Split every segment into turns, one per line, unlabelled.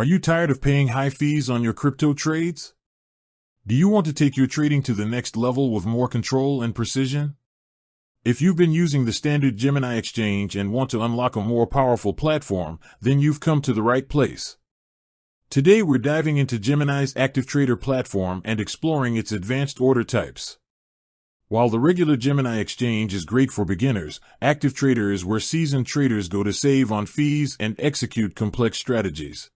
Are you tired of paying high fees on your crypto trades? Do you want to take your trading to the next level with more control and precision? If you've been using the standard Gemini exchange and want to unlock a more powerful platform, then you've come to the right place. Today we're diving into Gemini's ActiveTrader platform and exploring its advanced order types. While the regular Gemini exchange is great for beginners, ActiveTrader is where seasoned traders go to save on fees and execute complex strategies.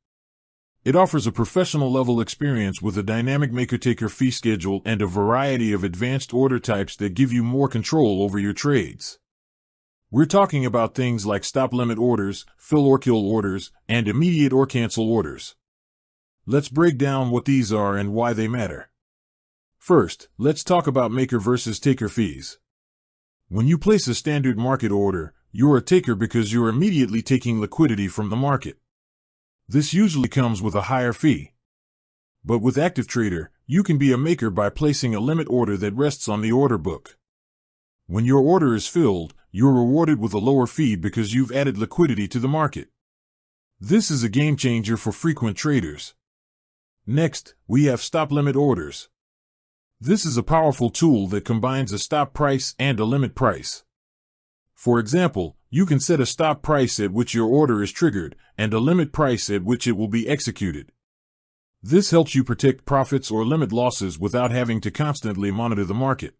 It offers a professional-level experience with a dynamic maker-taker fee schedule and a variety of advanced order types that give you more control over your trades. We're talking about things like stop-limit orders, fill or kill orders, and immediate or cancel orders. Let's break down what these are and why they matter. First, let's talk about maker versus taker fees. When you place a standard market order, you're a taker because you're immediately taking liquidity from the market. This usually comes with a higher fee. But with ActiveTrader, you can be a maker by placing a limit order that rests on the order book. When your order is filled, you're rewarded with a lower fee because you've added liquidity to the market. This is a game changer for frequent traders. Next, we have stop limit orders. This is a powerful tool that combines a stop price and a limit price. For example, you can set a stop price at which your order is triggered and a limit price at which it will be executed. This helps you protect profits or limit losses without having to constantly monitor the market.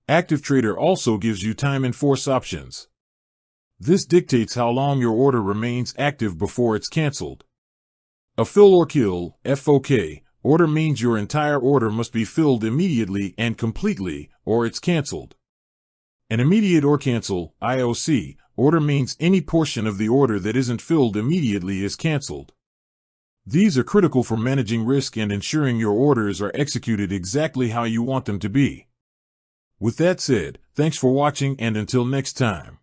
ActiveTrader also gives you time and force options. This dictates how long your order remains active before it's canceled. A fill or kill (FOK) order means your entire order must be filled immediately and completely, or it's canceled. An immediate or cancel (IOC) order means any portion of the order that isn't filled immediately is canceled. These are critical for managing risk and ensuring your orders are executed exactly how you want them to be. With that said, thanks for watching and until next time.